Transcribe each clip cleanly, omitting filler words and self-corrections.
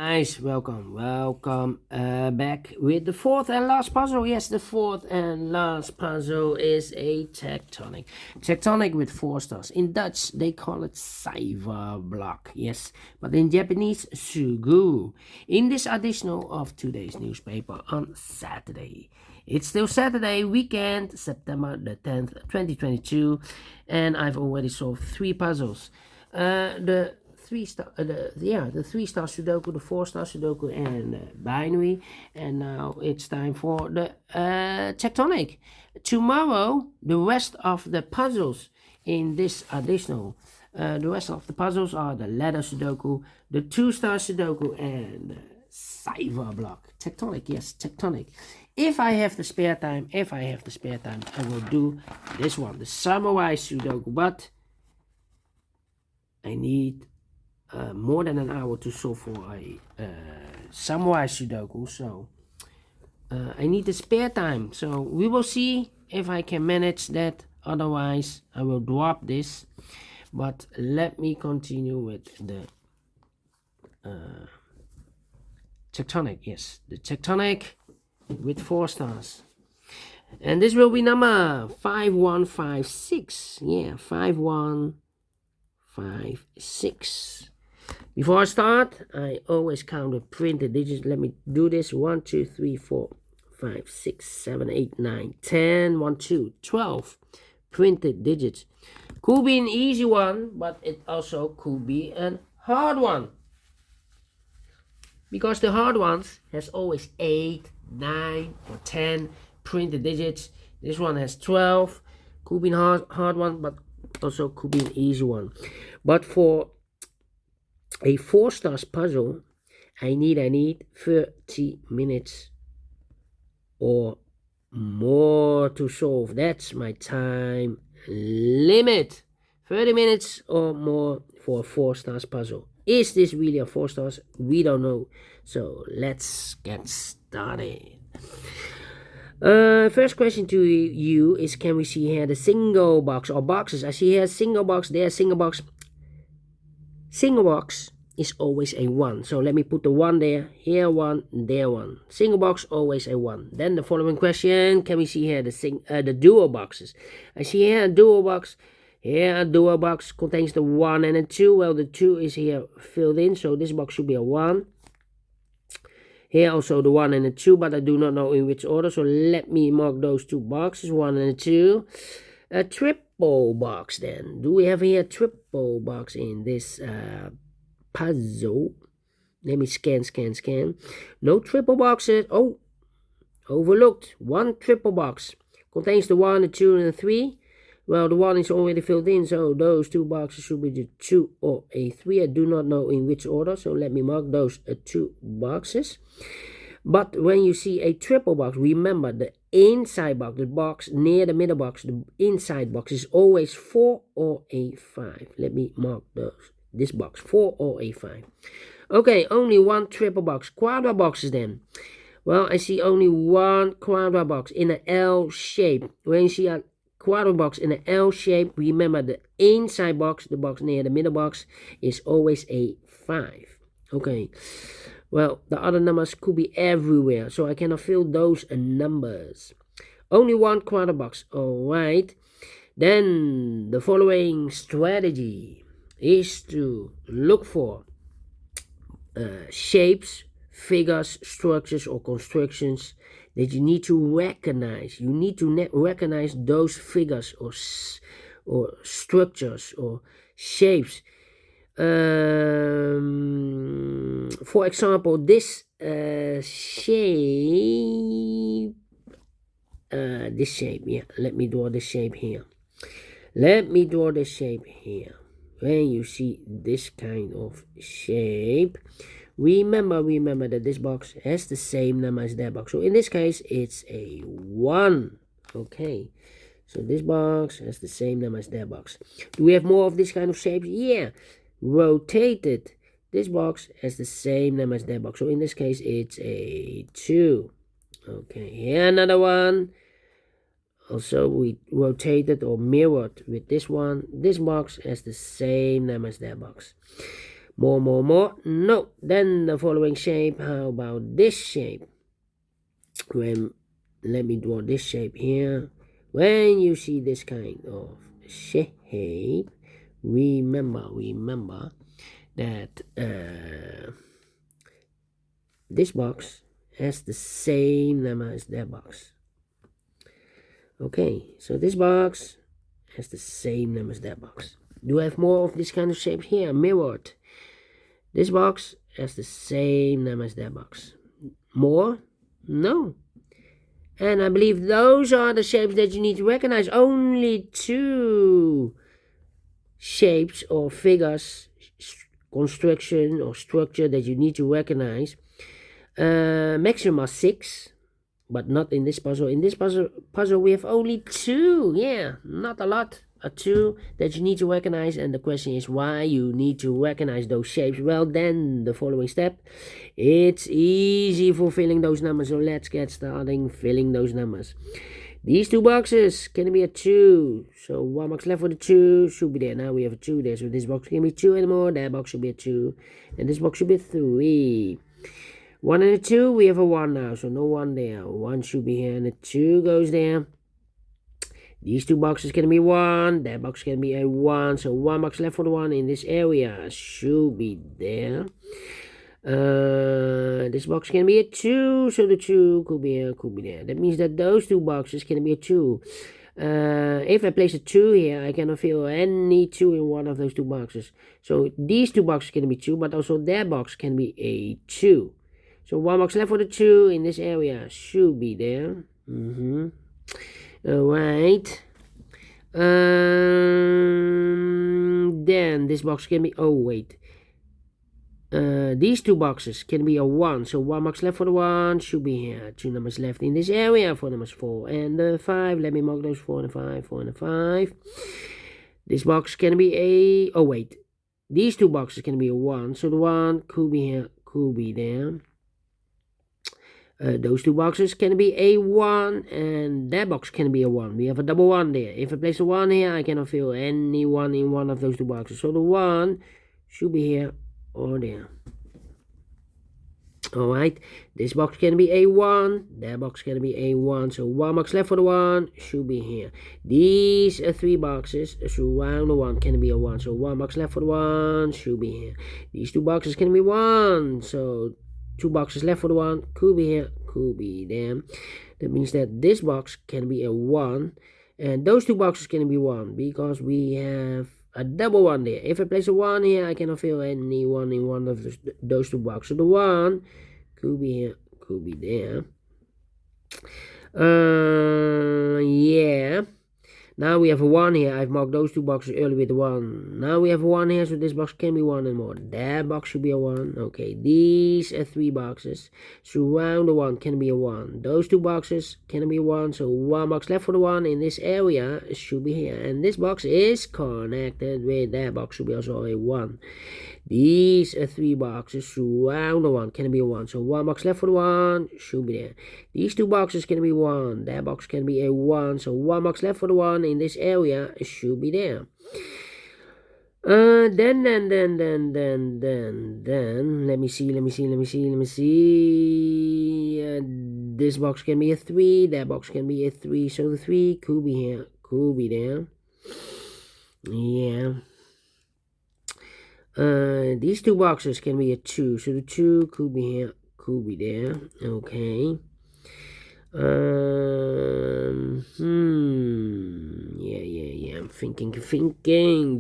Guys, welcome back with the fourth and last puzzle. Yes, the fourth and last puzzle is a tectonic with 4 stars. In Dutch they call it block. Yes, but in Japanese Suguru. In this additional of today's newspaper on Saturday, it's still Saturday weekend, September the 10th 2022, and I've already solved 3 puzzles. The 3-star the 3-star Sudoku, the 4-star Sudoku, and binary. And now it's time for the tectonic. Tomorrow the rest of the puzzles in this additional, the rest of the puzzles are the ladder Sudoku, the 2-star Sudoku, and the block. Tectonic, yes, tectonic. If I have the spare time, I will do this one, the samurai Sudoku, but I need more than an hour to solve for a samurai Sudoku, so I need the spare time. So we will see if I can manage that. Otherwise, I will drop this. But let me continue with the tectonic. Yes, the tectonic with 4 stars. And this will be number 5156. Yeah, 5156. Before I start, I always count the printed digits. Let me do this. 1, 2, 3, 4, 5, 6, 7, 8, 9, 10, 1, 2, 12 printed digits. Could be an easy one, but it also could be a hard one. Because the hard ones has always 8, 9, or 10 printed digits. This one has 12. Could be a hard one, but also could be an easy one. But for a 4 stars puzzle, I need 30 minutes or more to solve. That's my time limit. 30 minutes or more for a 4 stars puzzle. Is this really a 4 stars? We don't know. So let's get started. First question to you is, can we see here the single box or boxes? I see here single box, there single box. Single box is always a 1. So let me put the 1 there, here 1, there 1. Single box always a 1. Then the following question, can we see here the dual boxes? I see here a dual box. Here a dual box contains the 1 and a 2. Well, the 2 is here filled in, so this box should be a 1. Here also the 1 and a 2, but I do not know in which order, so let me mark those 2 boxes, 1 and a 2. A triple box then. Do we have here a triple box in this puzzle? Let me scan. No triple boxes. Oh, overlooked. 1 triple box. Contains the 1, the 2, and the 3. Well, the 1 is already filled in, so those 2 boxes should be the 2 or a 3. I do not know in which order, so let me mark those 2 boxes. But when you see a triple box, remember the inside box, the box near the middle box, the inside box is always 4 or a 5. Let me mark this box, 4 or a 5. Okay, only 1 triple box. Quadra boxes then. Well, I see only 1 quadra box in an L shape. When you see a quadra box in an L shape, remember the inside box, the box near the middle box, is always a 5. Okay. Well, the other numbers could be everywhere, so I cannot fill those numbers. Only 1 quadra box. Alright. Then the following strategy is to look for shapes, figures, structures, or constructions that you need to recognize. You need to recognize those figures or structures or shapes. For example, this shape, yeah, let me draw the shape here. When you see this kind of shape, remember that this box has the same number as that box. So in this case, it's a 1. Okay, so this box has the same number as that box. Do we have more of this kind of shapes? Yeah. Rotated. This box has the same number as that box. So in this case, it's a 2. Okay, here another one. Also, we rotated or mirrored with this one. This box has the same number as that box. More. No. Then the following shape. How about this shape? Let me draw this shape here. When you see this kind of shape, remember that this box has the same number as that box. Okay, so this box has the same number as that box. Do I have more of this kind of shapes here? Mirrored. This box has the same number as that box. More? No. And I believe those are the shapes that you need to recognize. Only 2 shapes or figures, construction or structure that you need to recognize. Maximum are 6, but not in this puzzle. In this puzzle we have only 2. Yeah, not a lot. 2 that you need to recognize. And the question is why you need to recognize those shapes. Well, then the following step. It's easy for filling those numbers. So let's get starting filling those numbers. These 2 boxes can be a 2. So 1 box left for the 2 should be there. Now we have a 2 there. So this box can be 2 anymore. That box should be a 2. And this box should be a 3. 1 and a 2, we have a 1 now. So no 1 there. 1 should be here and a 2 goes there. These 2 boxes can be 1. That box can be a 1. So 1 box left for the 1 in this area should be there. This box can be a 2. So the 2 could be here, could be there. That means that those 2 boxes can be a 2. If I place a 2 here, I cannot fill any 2 in one of those 2 boxes. So these 2 boxes can be 2, but also that box can be a 2. So 1 box left for the 2 in this area should be there. Alright. Then this box can be, oh wait. These 2 boxes can be a 1. So 1 box left for the 1 should be here. 2 numbers left in this area for numbers 4 and 5. Let me mark those 4 and 5, 4 and 5. This box can be a, oh wait. These 2 boxes can be a 1. So the 1 could be here, could be there. Those 2 boxes can be a 1 and that box can be a 1. We have a double 1 there. If I place a 1 here, I cannot fill any 1 in one of those 2 boxes. So the 1 should be here or there. Alright, this box can be a 1, that box can be a 1. So 1 box left for the 1 should be here. These 3 boxes surround the 1 can be a 1. So 1 box left for the 1 should be here. These 2 boxes can be 1. So 2 boxes left for the 1 could be here, could be there. That means that this box can be a 1 and those 2 boxes can be 1 because we have a double 1 there. If I place a 1 here, I cannot fill any 1 in one of those 2 boxes. So the 1 could be here, could be there. Yeah. Now we have a 1 here. I've marked those 2 boxes earlier with 1. Now we have a 1 here, so this box can be 1 and more. That box should be a 1. Okay, these 3 boxes surround the 1 can be a 1. Those 2 boxes can be 1, so 1 box left for the 1 in this area should be here. And this box is connected with that box, should be also a 1. These 3 boxes surround the 1 can be a 1. So 1 box left for the 1 should be there. These 2 boxes can be 1. That box can be a 1. So 1 box left for the 1 in this area should be there. Then let me see. This box can be a 3. That box can be a 3. So the 3 could be here, could be there. Yeah. These 2 boxes can be a 2. So the 2 could be here, could be there. Okay. Yeah. I'm thinking.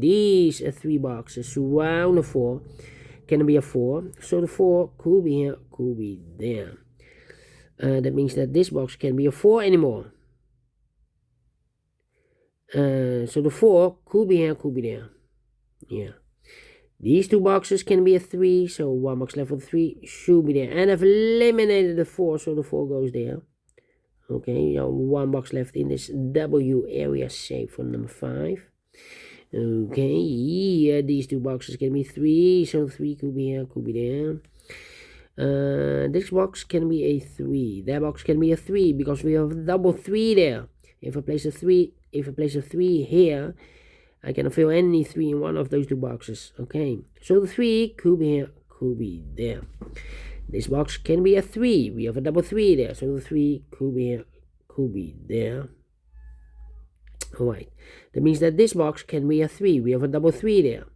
These 3 boxes surround the 4 can be a 4. So the 4 could be here, could be there. That means that this box can be a 4 anymore. So the 4 could be here, could be there. Yeah. These 2 boxes can be a 3, so 1 box left for the 3 should be there. And I've eliminated the 4, so the 4 goes there. Okay, 1 box left in this W area shape for number 5. Okay, yeah, these 2 boxes can be 3, so 3 could be here, could be there. This box can be a 3. That box can be a 3 because we have double 3 there. If I place a 3 here, I cannot fill any 3 in one of those 2 boxes. Okay, so the 3 could be here, could be there. This box can be a 3. We have a double 3 there, so the 3 could be here, could be there. Alright, that means that this box can be a 3. We have a double 3 there.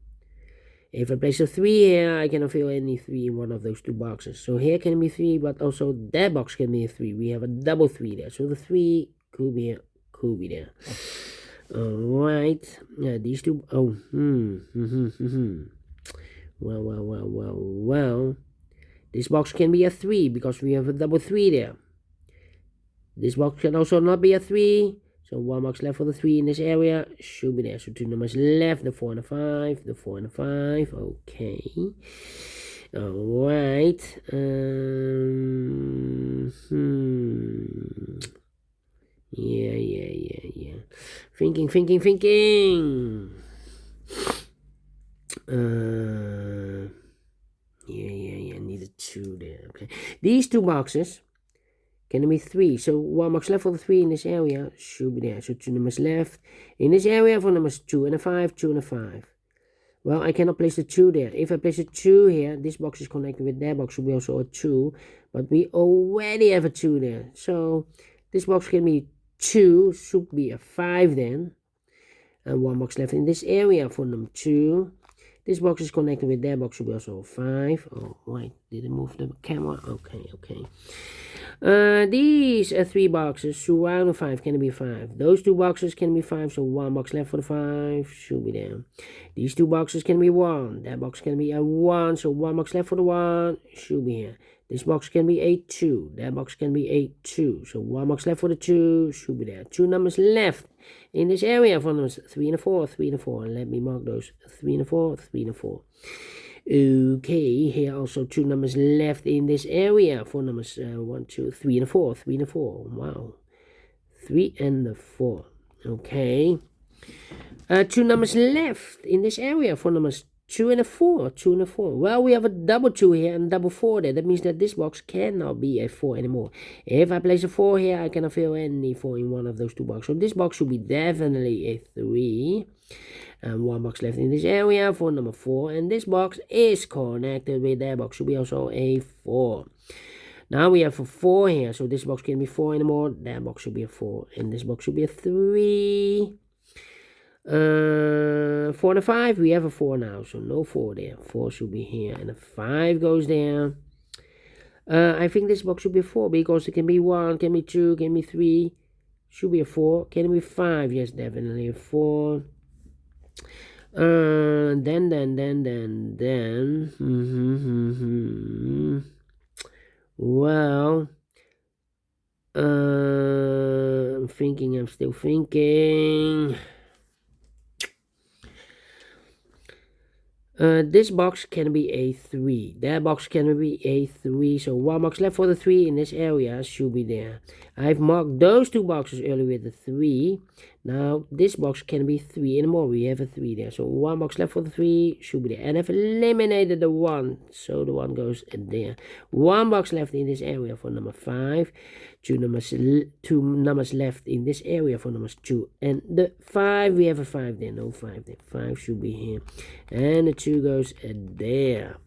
If I place a 3 here, I cannot fill any 3 in one of those 2 boxes. So here can be 3, but also that box can be a 3. We have a double 3 there. So the 3 could be here, could be there. Alright. Yeah, these 2. Oh, Well. This box can be a 3 because we have a double 3 there. This box can also not be a 3. So 1 box left for the 3 in this area should be there. So 2 numbers left, the 4 and the 5, the 4 and the 5. Okay. Alright. Yeah. Thinking. Yeah. Need a 2 there. Okay. These 2 boxes can be 3. So 1 box left for the 3 in this area should be there. So 2 numbers left in this area for numbers 2 and a 5, 2 and a 5. Well, I cannot place the 2 there. If I place a 2 here, this box is connected with that box, so we also a 2. But we already have a 2 there. So this box can be 2, should be a 5 then. And 1 box left in this area for number 2. This box is connected with that box, so we also 5. Oh, wait, did I move the camera? Okay. These 3 boxes surrounding 5 can be 5. Those 2 boxes can be 5, so 1 box left for the 5 should be there. These 2 boxes can be 1. That box can be a 1, so 1 box left for the 1 should be here. This box can be a 2. That box can be a 2. So 1 box left for the 2 should be there. 2 numbers left in this area for numbers 3 and a 4, 3 and a 4. And let me mark those 3 and a 4, 3 and a 4. Okay, here also 2 numbers left in this area for numbers 1, 2, 3 and a 4, 3 and a 4. Wow. 3 and a 4. Okay. 2 numbers left in this area for numbers 2 and a 4, 2 and a 4. Well, we have a double 2 here and double 4 there. That means that this box cannot be a 4 anymore. If I place a 4 here, I cannot fill any 4 in one of those 2 boxes. So this box should be definitely a 3. And 1 box left in this area for number 4. And this box is connected with that box. Should be also a 4. Now we have a 4 here. So this box can be 4 anymore. That box should be a 4. And this box should be a 3. 4 and a 5, we have a 4 now, so no 4 there. 4 should be here, and a 5 goes there. I think this box should be a 4 because it can be 1, can be 2, can be 3. Should be a 4. Can be 5? Yes, definitely a 4. Then. Well, I'm still thinking. This box can be a 3. That box can be a 3. So 1 box left for the 3 in this area should be there. I've marked those 2 boxes earlier with the 3. Now this box can be 3 anymore. We have a 3 there. So 1 box left for the 3 should be there. And I've eliminated the 1. So the 1 goes there. 1 box left in this area for number 5. 2 numbers left in this area for numbers 2 and the 5. We have a 5 there. No 5 there. 5 should be here. And the 2 goes there.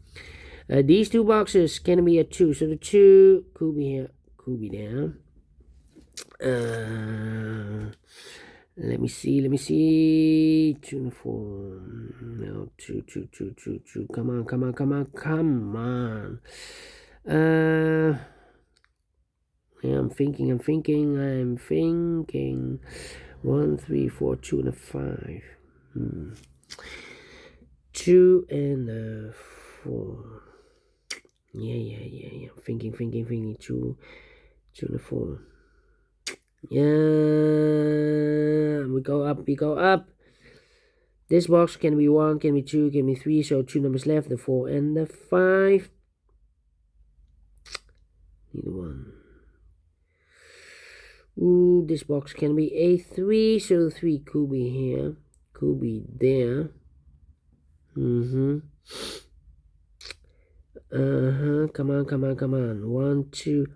These 2 boxes can be a 2. So the 2 could be here, could be there. Let me see. 2 and 4. No, 2. Come on. Yeah, I'm thinking. 1, 3, 4, 2 and a 5. 2 and 4. Yeah. Thinking. 2 and a 4. Yeah, we go up. This box can be 1, can be 2, can be 3. So 2 numbers left, the 4 and the 5. Need 1. Ooh, this box can be a 3, so the 3 could be here, could be there. Come on. 1, 2.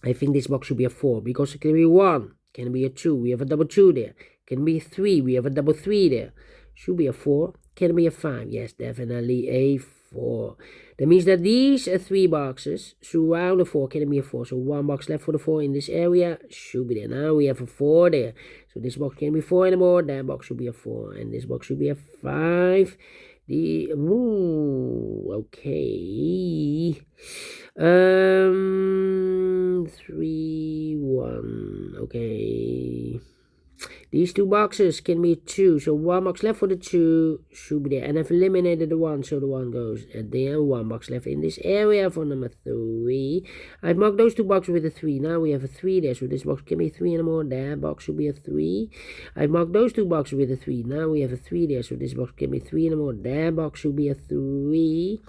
I think this box should be a 4 because it can be 1, can be a 2. We have a double 2 there. Can be a 3. We have a double 3 there. Should be a 4. Can it be a 5? Yes, definitely a 4. That means that these 3 boxes surround the 4. Can it be a 4? So 1 box left for the 4 in this area. Should be there. Now we have a 4 there. So this box can be 4 anymore. That box should be a 4. And this box should be a 5. Okay. 3, 1. Okay. These 2 boxes can be 2. So 1 box left for the 2 should be there. And I've eliminated the 1, so the 1 goes there. 1 box left in this area for number 3. I've marked those 2 boxes with a 3. Now we have a 3 there. So this box can be 3 anymore. That box should be a 3. I've marked those 2 boxes with a 3. Now we have a 3 there. So this box can be 3 anymore. That box should be a 3.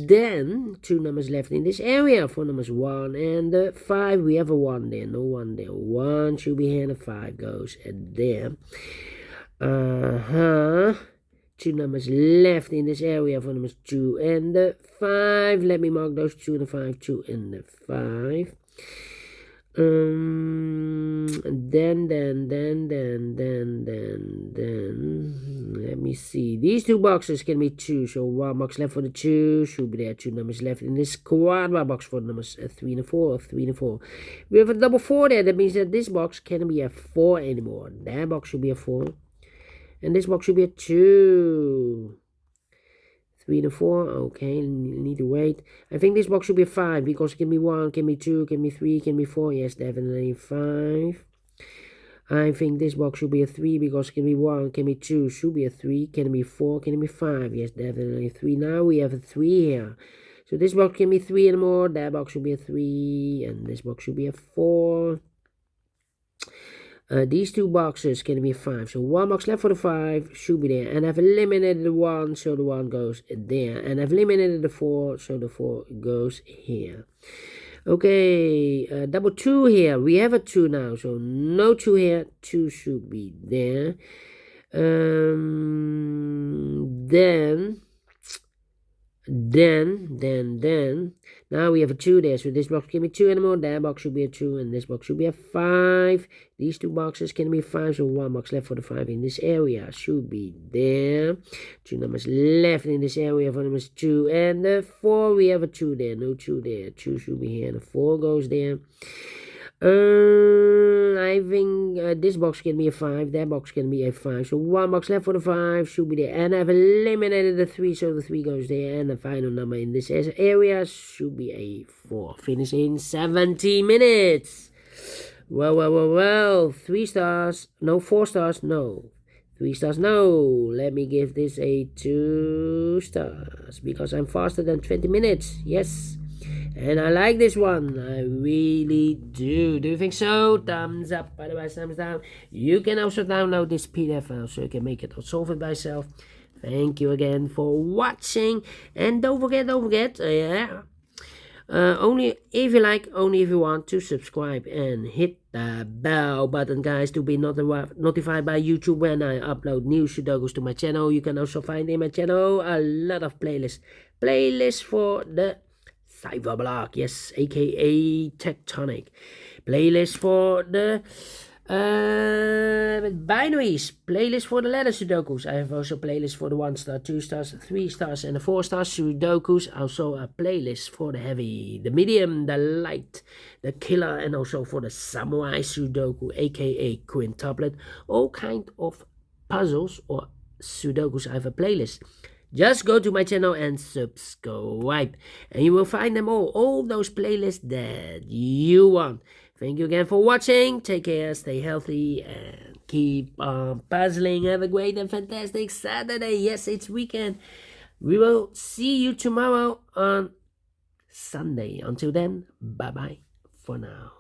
Then 2 numbers left in this area for numbers 1 and 5. We have a 1 there, no 1 there. 1 should be here and a 5 goes there. 2 numbers left in this area for numbers 2 and 5. Let me mark those 2 and the 5, 2 and the 5. Then let me see. These 2 boxes can be 2. So 1 box left for the 2 should be there. 2 numbers left in this quadra box for numbers 3 and 4 or 3 and 4. We have a double 4 there. That means that this box can't be a 4 anymore. That box should be a 4. And this box should be a 2. 3 and 4, okay, need to wait. I think this box should be a 5 because it can be 1, can be 2, can be 3, can be 4. Yes, definitely 5. I think this box should be a 3 because it can be 1, can be 2, should be a 3, can be 4, can be 5. Yes, definitely 3. Now we have a 3 here. So this box can be 3 and more. That box should be a 3, and this box should be a 4. These 2 boxes can be 5. So 1 box left for the 5 should be there. And I've eliminated the 1, so the 1 goes there. And I've eliminated the 4, so the 4 goes here. Okay, double 2 here. We have a 2 now, so no 2 here. 2 should be there. Then now we have a 2 there, so this box can be 2 anymore. That box should be a 2, and this box should be a 5. These 2 boxes can be 5, so 1 box left for the 5 in this area should be there. 2 numbers left in this area for numbers 2 and the 4. We have a 2 there, no 2 there. 2 should be here, and the 4 goes there. I think this box can be a 5, that box can be a 5. So 1 box left for the 5 should be there. And I've eliminated the 3, so the 3 goes there. And the final number in this area should be a 4. Finish in 70 minutes. Well. 3 stars. No, 4 stars. No. 3 stars. No. Let me give this a 2 stars. Because I'm faster than 20 minutes. Yes. And I like this one. I really do. Do you think so? Thumbs up. Otherwise, thumbs down. You can also download this PDF file so you can make it or solve it by yourself. Thank you again for watching. And don't forget, only if you like, only if you want to subscribe and hit the bell button, guys, to be notified by YouTube when I upload new Sudokus to my channel. You can also find in my channel a lot of playlists for the Cyberblock, yes, aka Tectonic. Playlist for the binaries, playlist for the letter Sudokus. I have also playlist for the 1 star, 2 stars, 3 stars, and the 4 star Sudokus. Also a playlist for the heavy, the medium, the light, the killer, and also for the samurai Sudoku, aka quintuplet. All kind of puzzles or Sudokus. I have a playlist. Just go to my channel and subscribe, and you will find them all those playlists that you want. Thank you again for watching. Take care, stay healthy, and keep on puzzling. Have a great and fantastic Saturday. Yes, it's weekend. We will see you tomorrow on Sunday. Until then, bye-bye for now.